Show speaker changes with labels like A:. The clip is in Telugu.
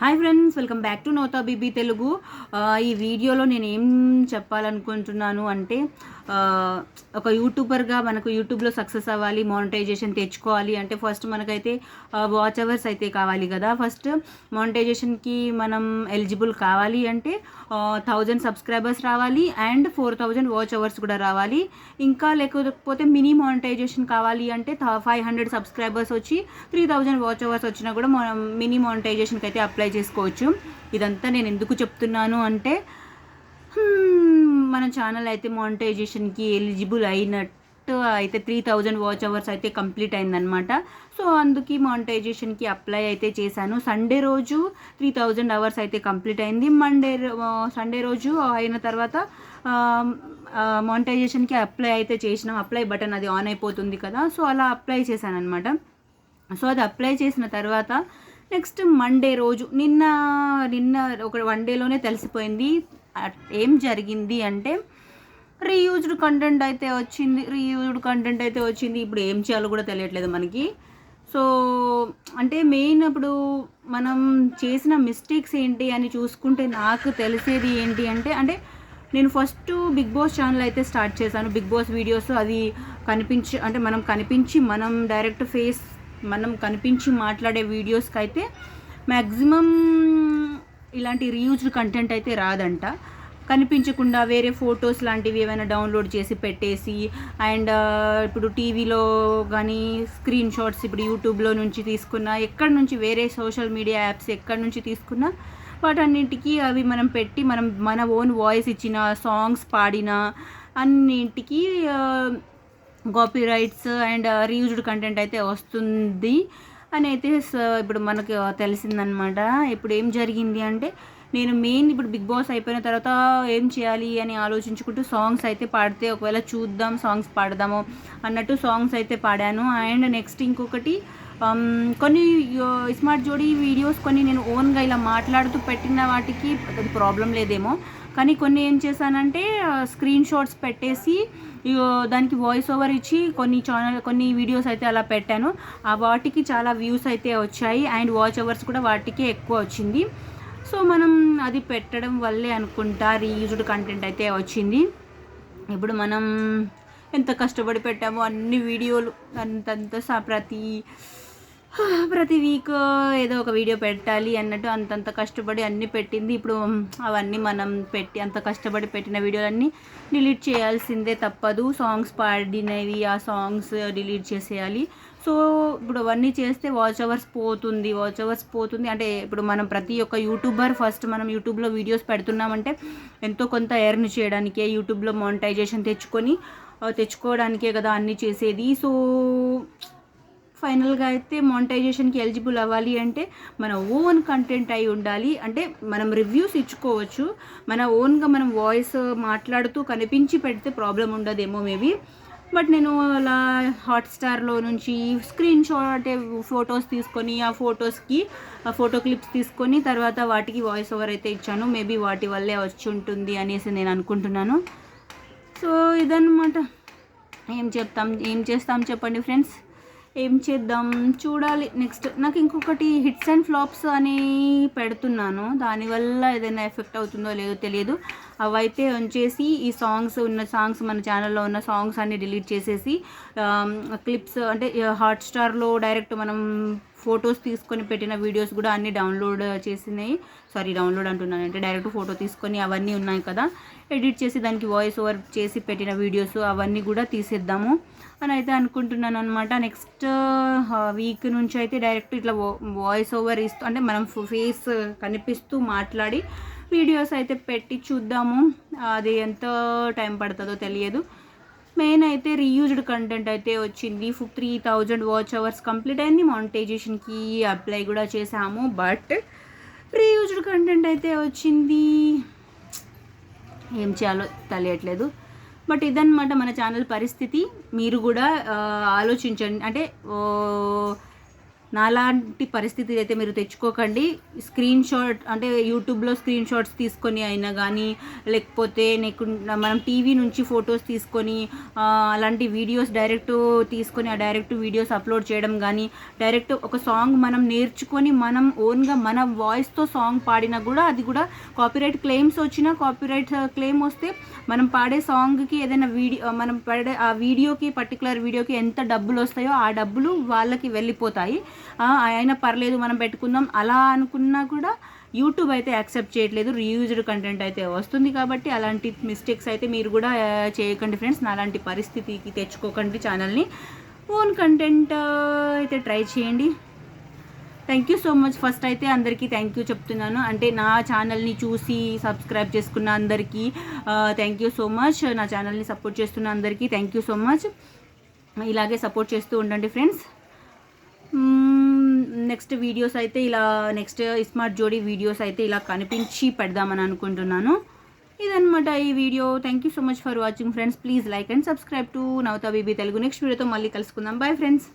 A: Hi friends, welcome back to నోతా బీబీ తెలుగు. ఈ వీడియోలో నేను ఏం చెప్పాలనుకుంటున్నాను అంటే ఒక యూట్యూబర్గా మనకు యూట్యూబ్లో సక్సెస్ అవ్వాలి, మానిటైజేషన్ తెచ్చుకోవాలి అంటే ఫస్ట్ మనకైతే వాచ్ అవర్స్ అయితే కావాలి కదా. ఫస్ట్ మానిటైజేషన్కి మనం ఎలిజిబుల్ కావాలి అంటే 1000 సబ్స్క్రైబర్స్ రావాలి అండ్ 4000 వాచ్ అవర్స్ కూడా రావాలి. ఇంకా లేకపోతే మినీ మానిటైజేషన్ కావాలి అంటే 500 సబ్స్క్రైబర్స్ వచ్చి 3000 వాచ్ అవర్స్ వచ్చినా కూడా మనం మినీ మానిటైజేషన్కి అయితే అప్లై చేసుకోవచ్చు. ఇదంతా నేను ఎందుకు చెప్తున్నాను అంటే మన ఛానల్ అయితే మానిటైజేషన్కి ఎలిజిబుల్ అయినట్టు అయితే 3000 వాచ్ అవర్స్ అయితే కంప్లీట్ అయిందనమాట. సో అందుకే మానిటైజేషన్కి అప్లై అయితే చేశాను. సండే రోజు 3000 అవర్స్ అయితే కంప్లీట్ అయింది. సండే రోజు అయిన తర్వాత మానిటైజేషన్కి అప్లై అయితే చేసినాం. అప్లై బటన్ అది ఆన్ అయిపోతుంది కదా, సో అలా అప్లై చేశాను అనమాట. సో అది అప్లై చేసిన తర్వాత నెక్స్ట్ మండే రోజు నిన్న ఒక 1 డేలోనే తెలిసిపోయింది ఏం జరిగింది అంటే రీయూజ్డ్ కంటెంట్ అయితే వచ్చింది. ఇప్పుడు ఏం చేయాలో కూడా తెలియట్లేదు మనకి. సో అంటే మెయిన్ ఇప్పుడు మనం చేసిన మిస్టేక్స్ ఏంటి అని చూసుకుంటే నాకు తెలిసేది ఏంటి అంటే నేను ఫస్ట్ బిగ్ బాస్ ఛానల్ అయితే స్టార్ట్ చేశాను. బిగ్ బాస్ వీడియోస్ అది మనం డైరెక్ట్ ఫేస్ మనం కనిపించి మాట్లాడే వీడియోస్కి అయితే మ్యాక్సిమం ఇలాంటి రీయూజ్డ్ కంటెంట్ అయితే రాదంట. కనిపించకుండా వేరే ఫొటోస్ లాంటివి ఏమైనా డౌన్లోడ్ చేసి పెట్టేసి అండ్ ఇప్పుడు టీవీలో కానీ స్క్రీన్ షాట్స్ ఇప్పుడు యూట్యూబ్లో నుంచి తీసుకున్న, ఎక్కడి నుంచి వేరే సోషల్ మీడియా యాప్స్ ఎక్కడి నుంచి తీసుకున్నా వాటన్నింటికి అవి మనం పెట్టి మన ఓన్ వాయిస్ ఇచ్చిన సాంగ్స్ పాడిన అన్నింటికి copy rights and reused content అయితే వస్తుంది అని అయితే ఇప్పుడు మనకు తెలిసిందనమాట. ఇప్పుడు ఏం జరిగింది అంటే నేను ఇప్పుడు బిగ్ బాస్ అయిపోయిన తర్వాత ఏం చేయాలి అని ఆలోచించుకుంటూ సాంగ్స్ అయితే పాడితే ఒకవేళ చూద్దాం సాంగ్స్ పాడదాము అన్నట్టు సాంగ్స్ అయితే పాడాను. అండ్ నెక్స్ట్ ఇంకొకటి కొన్ని స్మార్ట్ జోడీ వీడియోస్ కొన్ని నేను ఓన్గా ఇలా మాట్లాడుతూ పెట్టిన వాటికి అది ప్రాబ్లం లేదేమో, కానీ కొన్ని ఏం చేశానంటే స్క్రీన్ షాట్స్ పెట్టేసి దానికి వాయిస్ ఓవర్ ఇచ్చి కొన్ని వీడియోస్ అయితే అలా పెట్టాను. ఆ వాటికి చాలా వ్యూస్ అయితే వచ్చాయి అండ్ వాచ్ అవర్స్ కూడా వాటికి ఎక్కువ వచ్చింది. సో మనం అది పెట్టడం వల్లే అనుకుంటా రీయూజ్డ్ కంటెంట్ అయితే వచ్చింది. ఇప్పుడు మనం ఎంత కష్టపడి పెట్టామో అన్ని వీడియోలు ప్రతి వీక్ ఏదో ఒక వీడియో పెట్టాలి అన్నట్టు అంతంత కష్టపడి అన్నీ పెట్టింది. ఇప్పుడు అవన్నీ మనం అంత కష్టపడి పెట్టిన వీడియోలన్నీ డిలీట్ చేయాల్సిందే, తప్పదు. సాంగ్స్ పాడినవి ఆ సాంగ్స్ డిలీట్ చేసేయాలి. సో ఇప్పుడు అవన్నీ చేస్తే వాచ్ అవర్స్ పోతుంది. అంటే ఇప్పుడు మనం ప్రతి ఒక్క యూట్యూబర్ ఫస్ట్ మనం యూట్యూబ్లో వీడియోస్ పెడుతున్నామంటే ఎంతో కొంత ఎర్న్ చేయడానికే, యూట్యూబ్లో మానిటైజేషన్ తెచ్చుకోవడానికే కదా అన్నీ చేసేది. సో ఫైనల్గా అయితే మానిటైజేషన్కి ఎలిజిబుల్ అవ్వాలి అంటే మన ఓన్ కంటెంట్ అయి ఉండాలి. అంటే మనం రివ్యూస్ ఇచ్చుకోవచ్చు, మన ఓన్గా మనం వాయిస్ మాట్లాడుతూ కనిపించి పెడితే ప్రాబ్లం ఉండదేమో మేబీ. బట్ నేను అలా హాట్స్టార్లో నుంచి స్క్రీన్ షాట్ ఫొటోస్ తీసుకొని ఆ ఫోటో క్లిప్స్ తీసుకొని తర్వాత వాటికి వాయిస్ ఓవర్ అయితే ఇచ్చాను. మేబీ వాటి వల్లే వచ్చి ఉంటుంది అనేసి నేను అనుకుంటున్నాను. సో ఇదన్నమాట. ఏం చేస్తాం చెప్పండి ఫ్రెండ్స్, ఏం చేద్దాం చూడాలి. నెక్స్ట్ నాకు ఇంకొకటి హిట్స్ అండ్ ఫ్లాప్స్ అని పెడుతున్నాను, దానివల్ల ఏదైనా ఎఫెక్ట్ అవుతుందో లేదో తెలియదు. అవైతే ఉంచేసి ఈ సాంగ్స్ మన ఛానల్లో ఉన్న సాంగ్స్ అన్ని డిలీట్ చేసేసి క్లిప్స్ అంటే హాట్స్టార్లో డైరెక్ట్ మనం ఫొటోస్ తీసుకొని పెట్టిన వీడియోస్ కూడా అన్నీ డౌన్లోడ్ అంటున్నానంటే డైరెక్ట్ ఫోటో తీసుకొని అవన్నీ ఉన్నాయి కదా, ఎడిట్ చేసి దానికి వాయిస్ ఓవర్ చేసి పెట్టిన వీడియోస్ అవన్నీ కూడా తీసేద్దాము అని అయితే అనుకుంటున్నాను అనమాట. నెక్స్ట్ వీక్ నుంచి అయితే డైరెక్ట్ ఇట్లా వాయిస్ ఓవర్ ఇస్తూ అంటే మనం ఫేస్ కనిపిస్తూ మాట్లాడి వీడియోస్ అయితే పెట్టి చూద్దాము. అది ఎంత టైం పడుతుందో తెలియదు. మెయిన్ అయితే రీయూజ్డ్ కంటెంట్ అయితే వచ్చింది. 3000 వాచ్ అవర్స్ కంప్లీట్ అయింది. మానిటైజేషన్కి అప్లై కూడా చేసాము, బట్ రీయూజ్డ్ కంటెంట్ అయితే వచ్చింది. ఏం చేయాలో తెలియట్లేదు. బట్ ఇదన్నమాట మన ఛానల్ పరిస్థితి. మీరు కూడా ఆలోచించండి. అంటే నాలాంటి పరిస్థితి అయితే మీరు తెచ్చుకోకండి. స్క్రీన్ షాట్ అంటే యూట్యూబ్లో స్క్రీన్ షాట్స్ తీసుకొని అయినా కానీ, లేకపోతే మనం టీవీ నుంచి ఫొటోస్ తీసుకొని అలాంటి వీడియోస్ డైరెక్ట్ తీసుకొని ఆ డైరెక్ట్ వీడియోస్ అప్లోడ్ చేయడం కానీ, డైరెక్ట్ ఒక సాంగ్ మనం నేర్చుకొని మనం ఓన్గా మన వాయిస్తో సాంగ్ పాడినా కూడా అది కూడా కాపీరైట్ క్లెయిమ్స్ వచ్చినా, కాపీరైట్ క్లెయిమ్ వస్తే మనం పాడే సాంగ్కి ఏదైనా మనం పాడే ఆ వీడియోకి పర్టికులర్ వీడియోకి ఎంత డబ్బులు వస్తాయో ఆ డబ్బులు వాళ్ళకి వెళ్ళిపోతాయి. అయినా పర్లేదు మనం పెట్టుకుందాం అలా అనుకున్నా కూడా యూట్యూబ్ అయితే యాక్సెప్ట్ చేయట్లేదు. రీయూజ్డ్ కంటెంట్ అయితే వస్తుంది. కాబట్టి అలాంటి మిస్టేక్స్ అయితే మీరు కూడా చేయకండి ఫ్రెండ్స్. నాలాంటి పరిస్థితికి తెచ్చుకోకండి ఛానల్ని. ఓన్ కంటెంట్ అయితే ట్రై చేయండి. Thank you so much. First అయితే అందరికీ థ్యాంక్ యూ చెప్తున్నాను. అంటే నా ఛానల్ని చూసి సబ్స్క్రైబ్ చేసుకున్న అందరికీ థ్యాంక్ యూ సో మచ్. నా ఛానల్ని సపోర్ట్ చేస్తున్న అందరికీ థ్యాంక్ యూ సో మచ్. ఇలాగే సపోర్ట్ చేస్తూ ఉండండి ఫ్రెండ్స్. నెక్స్ట్ వీడియోస్ అయితే ఇలా నెక్స్ట్ స్మార్ట్ జోడీ వీడియోస్ అయితే ఇలా కనిపించి పెడదామని అనుకుంటున్నాను. ఇదనమాట ఈ వీడియో. Thank you so much for watching friends. Please like and subscribe to Navata baby Telugu. Next వీడియోతో మళ్ళీ కలుసుకుందాం. Bye friends.